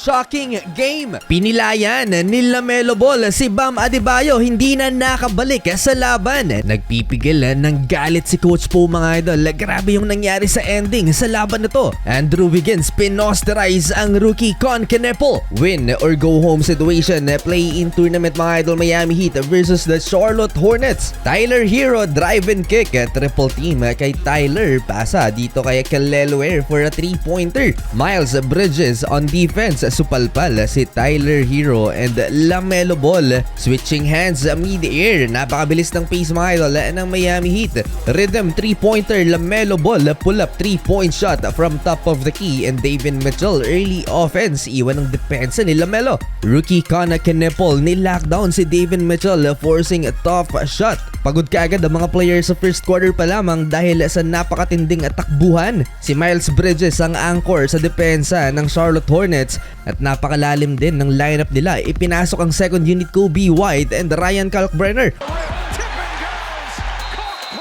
Shocking game! Pinilayan ni LaMelo Ball si Bam Adebayo, hindi na nakabalik sa laban. Nagpipigil ng galit si Coach Po mga idol. Grabe yung nangyari sa ending sa laban na to. Andrew Wiggins pinosterize ang rookie Con Canepo. Win or go home situation, play-in tournament mga idol, Miami Heat versus the Charlotte Hornets. Tyler Hero drive and kick, triple team kay Tyler, pasa dito kay Kelly Ware for a 3-pointer. Miles Bridges on defense, supalpal si Tyler Hero and LaMelo Ball. Switching hands mid-air, napakabilis ng pace mga idol ng Miami Heat. Rhythm 3-pointer, LaMelo Ball pull-up 3-point shot from top of the key, and David Mitchell early offense, iwan ng depensa ni LaMelo. Rookie Con Canepo ni-lockdown si David Mitchell, forcing a tough shot. Pagod kaagad ang mga players sa first quarter pa lamang dahil sa napakatinding takbuhan. Si Miles Bridges ang anchor sa depensa ng Charlotte Hornets at napakalalim din ng lineup nila. Ipinasok ang second unit Kobe White and Ryan Kalkbrenner.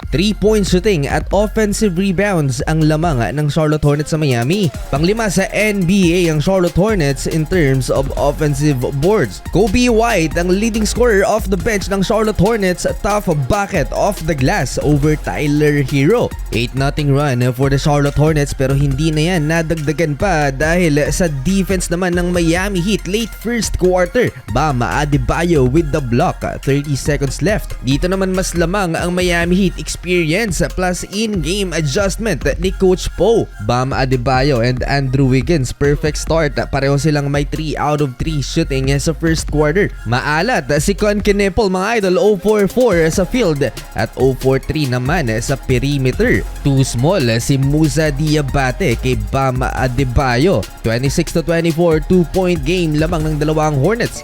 3-point shooting at offensive rebounds ang lamang ng Charlotte Hornets sa Miami. Panglima sa NBA ang Charlotte Hornets in terms of offensive boards. Kobe White ang leading scorer off the bench ng Charlotte Hornets, tough bucket off the glass over Tyler Hero. 8-0 run for the Charlotte Hornets, pero hindi na yan nadagdagan pa dahil sa defense naman ng Miami Heat late first quarter. Bam Adebayo with the block, 30 seconds left. Dito naman mas lamang ang Miami Heat experience plus in-game adjustment ni Coach Po. Bam Adebayo and Andrew Wiggins, perfect start. Pareho silang may 3 out of 3 shooting sa first quarter. Maalat si Con Canepo mga idol, 0-4-4 sa field at 0-4-3 naman sa perimeter. Too small si Musa Diabate kay Bam Adebayo. 26-24, 2-point game lamang ng dalawang Hornets.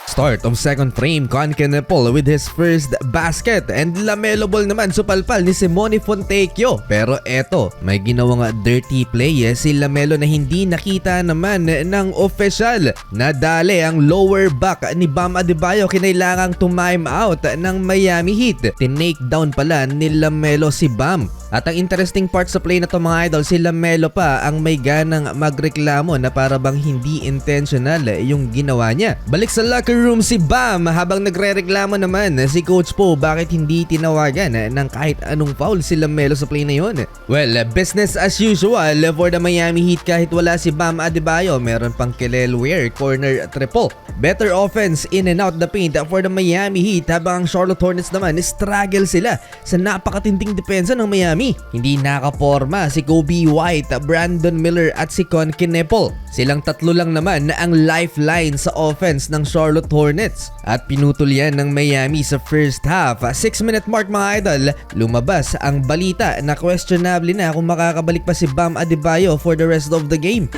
Start of second frame, Con Canepo with his first basket, and LaMelo Ball naman supalpal ni Simone Fontecchio. Pero eto, may ginawang dirty play si LaMelo na hindi nakita naman ng official. Nadali ang lower back ni Bam Adebayo, kinailangang time out ng Miami Heat. Tinake down pala ni LaMelo si Bam. At ang interesting part sa play na to mga idol, si LaMelo pa ang may ganang magreklamo na para bang hindi intentional yung ginawa niya. Balik sa locker room si Bam habang nagre-reklamo naman si Coach Po bakit hindi tinawagan ng kahit anong foul si LaMelo sa play na yun. Well, business as usual for the Miami Heat kahit wala si Bam Adebayo. Meron pang Kelly Ware, corner triple. Better offense in and out the paint for the Miami Heat, habang ang Charlotte Hornets naman struggle sila sa napakatinding depensa ng Miami. Hindi nakaporma si Kobe White, Brandon Miller at si Con Canepo. Silang tatlo lang naman ang lifeline sa offense ng Charlotte Hornets at pinutol yan ng Miami sa first half. 6-minute mark mga idol, lumabas ang balita na questionable na kung makakabalik pa si Bam Adebayo for the rest of the game.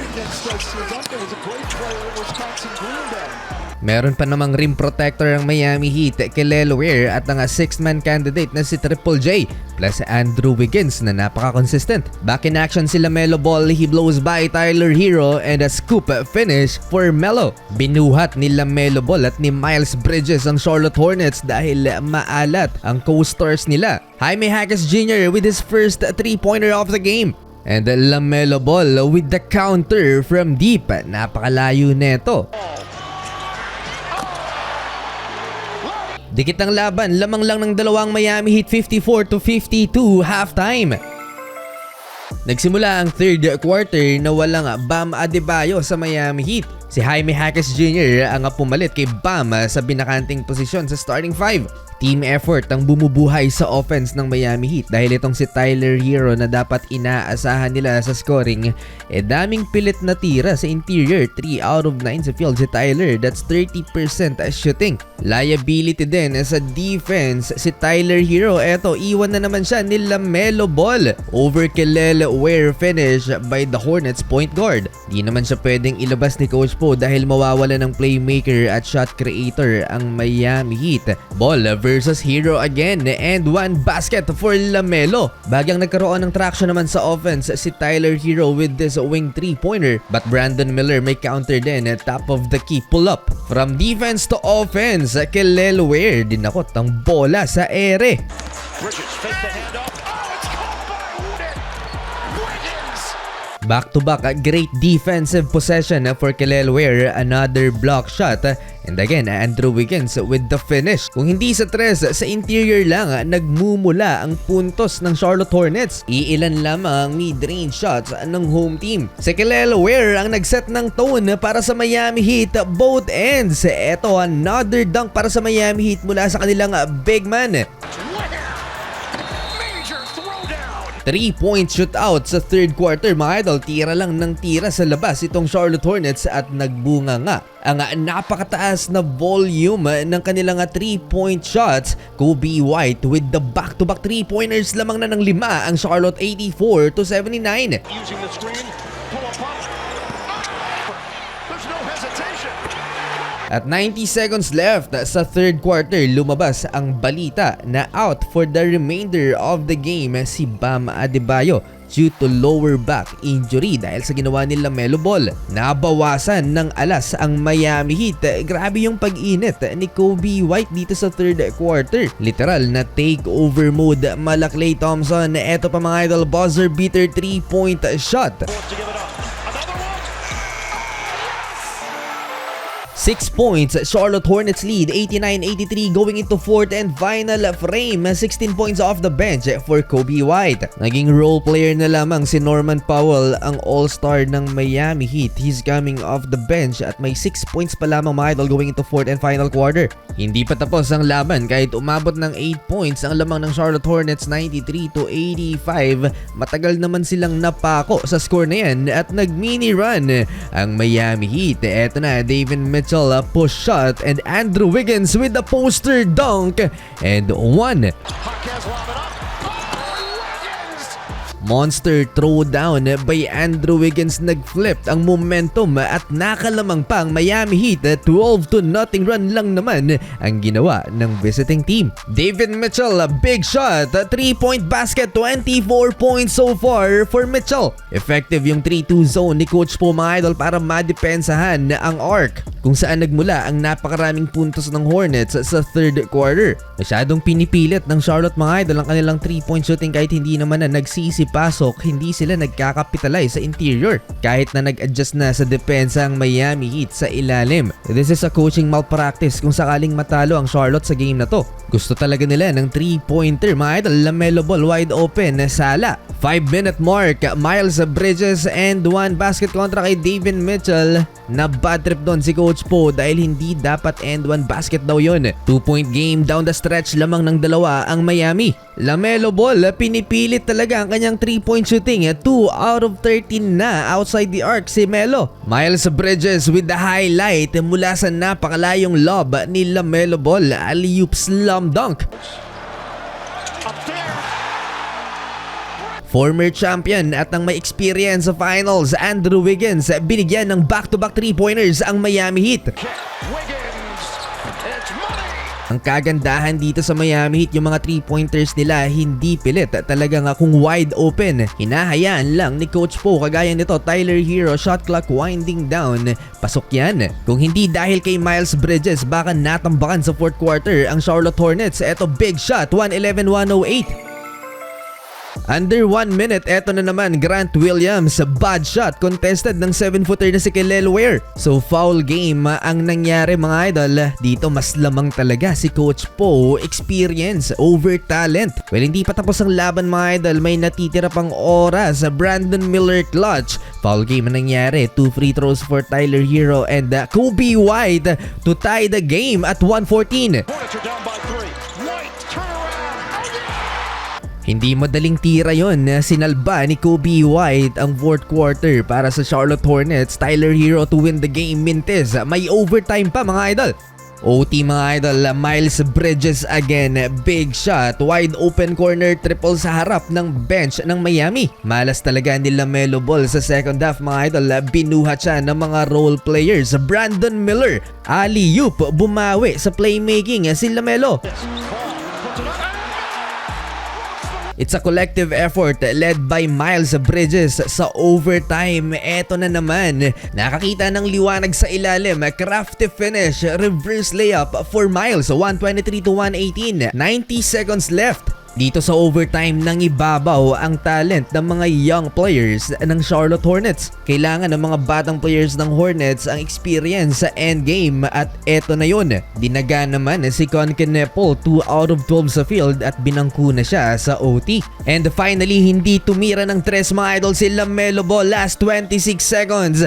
Meron pa namang rim protector ang Miami Heat, Kelly Ware, at ang 6-man candidate na si Triple J plus Andrew Wiggins na napaka-consistent. Back in action si LaMelo Ball, he blows by Tyler Hero and a scoop finish for Melo. Binuhat ni LaMelo Ball at ni Miles Bridges ang Charlotte Hornets dahil maalat ang co-stars nila. Jaime Jaquez Jr. with his first 3-pointer of the game. And LaMelo Ball with the counter from deep. Napakalayo neto. Dikit ang laban, lamang lang ng dalawang Miami Heat, 54-52 halftime. Nagsimula ang third quarter na walang Bam Adebayo sa Miami Heat. Si Jaime Jaquez Jr. ang pumalit kay Bam sa binakanting posisyon sa starting 5. Team effort ang bumubuhay sa offense ng Miami Heat dahil itong si Tyler Hero na dapat inaasahan nila sa scoring, daming pilit na tira sa interior. 3 out of 9 sa field si Tyler, that's 30% shooting. Liability din sa defense si Tyler Hero. Eto, iwan na naman siya ni LaMelo Ball. Over Kelly Ware finish by the Hornets point guard. Di naman siya pwedeng ilabas ni Coach Po dahil mawawala ng playmaker at shot creator ang Miami Heat. Ball versus Hero again, and one basket for LaMelo. Bagyang nagkaroon ng traction naman sa offense si Tyler Hero with this wing 3-pointer, but Brandon Miller may counter din at top of the key pull-up. From defense to offense, Kelly Ware dinakot ang bola sa ere. Back-to-back great defensive possession for Kelel Ware, another block shot. And again, Andrew Wiggins with the finish. Kung hindi sa tres, sa interior lang nagmumula ang puntos ng Charlotte Hornets. Iilan lamang mid-range shots ng home team. Si Kelel Ware ang nagset ng tone para sa Miami Heat both ends. Eto, another dunk para sa Miami Heat mula sa kanilang big man. 3-point shootout sa third quarter, mga idol. Tira lang ng tira sa labas itong Charlotte Hornets at nagbunga nga ang napakataas na volume ng kanilang 3-point shots. Kobe White with the back-to-back 3-pointers, lamang na ng 5 ang Charlotte, 84-79. Using the screen, pull up pop. There's no hesitation. At 90 seconds left sa third quarter, lumabas ang balita na out for the remainder of the game si Bam Adebayo due to lower back injury dahil sa ginawa nila Melo Ball. Nabawasan ng alas ang Miami Heat. Grabe yung pag-init ni Kobe White dito sa third quarter. Literal na takeover mode mala Klay Thompson. Eto pa mga idol, buzzer beater 3-point shot. 6 points, Charlotte Hornets lead 89-83 going into fourth and final frame. 16 points off the bench for Kobe White. Naging role player na lamang si Norman Powell, ang all-star ng Miami Heat. He's coming off the bench at may 6 points pa lamang mga idol going into fourth and final quarter. Hindi pa tapos ang laban kahit umabot ng 8 points ang lamang ng Charlotte Hornets, 93-85. Matagal naman silang napako sa score na yan at nag-mini run ang Miami Heat. Eto na, David Mitchell push shot and Andrew Wiggins with the poster dunk and one. Monster throwdown by Andrew Wiggins, nag-flip ang momentum at nakalamang pa ang Miami Heat. 12-0 run lang naman ang ginawa ng visiting team. David Mitchell, big shot, 3-point basket, 24 points so far for Mitchell. Effective yung 3-2 zone ni Coach Po, mga idol, para madepensahan ang arc kung saan nagmula ang napakaraming puntos ng Hornets sa third quarter. Masyadong pinipilit ng Charlotte, mga idol, ang kanilang 3-point shooting kahit hindi naman na nagsisipasok, hindi sila nagkakapitalize sa interior. Kahit na nag-adjust na sa depensa ang Miami Heat sa ilalim. This is a coaching malpractice kung sakaling matalo ang Charlotte sa game na to. Gusto talaga nila ng 3-pointer, mga idol. LaMelo Ball wide open, Sala. 5-minute mark, Miles Bridges and one basket kontra kay David Mitchell. Na bad trip doon si Coach Po dahil hindi dapat end one basket daw yun. 2-point game down the stretch lamang ng dalawa ang Miami. LaMelo Ball, pinipilit talaga ang kanyang 3-point shooting. 2 out of 13 na outside the arc si Melo. Miles Bridges with the highlight mula sa napakalayong lob ni LaMelo Ball. Alley-oop slam dunk. Former champion at ang may experience sa finals, Andrew Wiggins, binigyan ng back-to-back 3-pointers ang Miami Heat. Ang kagandahan dito sa Miami Heat, yung mga 3-pointers nila hindi pilit. Talagang kung wide open, hinahayaan lang ni Coach Po. Kagaya nito, Tyler Hero, shot clock winding down. Pasok yan. Kung hindi dahil kay Miles Bridges, baka natambakan sa fourth quarter ang Charlotte Hornets. Eto, big shot, 111-108. Under 1 minute, eto na naman, Grant Williams, bad shot, contested ng 7-footer na si Kelel Ware. So foul game ang nangyari, mga idol. Dito mas lamang talaga si Coach Po, experience over talent. Well, hindi pa tapos ang laban, mga idol, may natitira pang oras. Brandon Miller clutch, foul game ang nangyari. 2 free throws for Tyler Hero and Kobe White to tie the game at 114. Hindi madaling tira yon. Sinalba ni Kobe White ang fourth quarter para sa Charlotte Hornets. Tyler Hero to win the game, mintes. May overtime pa, mga idol. OT, mga idol. Miles Bridges again, big shot, wide open corner triple sa harap ng bench ng Miami. Malas talaga ni LaMelo Ball sa second half, mga idol. Binuhat siya ng mga role players. Brandon Miller, alley-oop, bumawi sa playmaking si LaMelo. It's a collective effort led by Miles Bridges sa overtime. Eto na naman, nakakita ng liwanag sa ilalim. Crafty finish, reverse layup for Miles, 123-118. 90 seconds left. Dito sa overtime nang ibabaw ang talent ng mga young players ng Charlotte Hornets. Kailangan ng mga batang players ng Hornets ang experience sa endgame at eto na yun. Dinaga naman si Con Kneppel 2 out of 12 sa field at binangku na siya sa OT. And finally, hindi tumira ng 3 mga idol si LaMelo Ball last 26 seconds.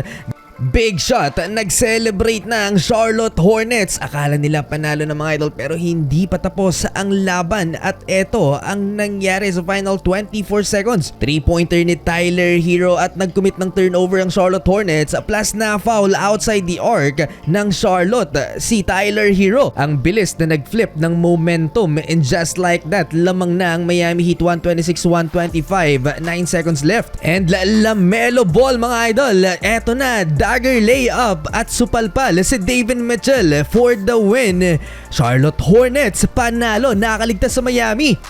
Big shot, nag-celebrate na ang Charlotte Hornets. Akala nila panalo na mga idol pero hindi pa tapos ang laban at eto ang nangyari sa final 24 seconds. 3-pointer ni Tyler Hero at nag-commit ng turnover ang Charlotte Hornets plus na foul outside the arc ng Charlotte si Tyler Hero. Ang bilis na nag-flip ng momentum and just like that lamang na ang Miami Heat 126-125, 9 seconds left. And LaMelo Ball mga idol, eto na, dagger layup at supalpal si David Mitchell for the win. Charlotte Hornets panalo, nakaligtas sa Miami.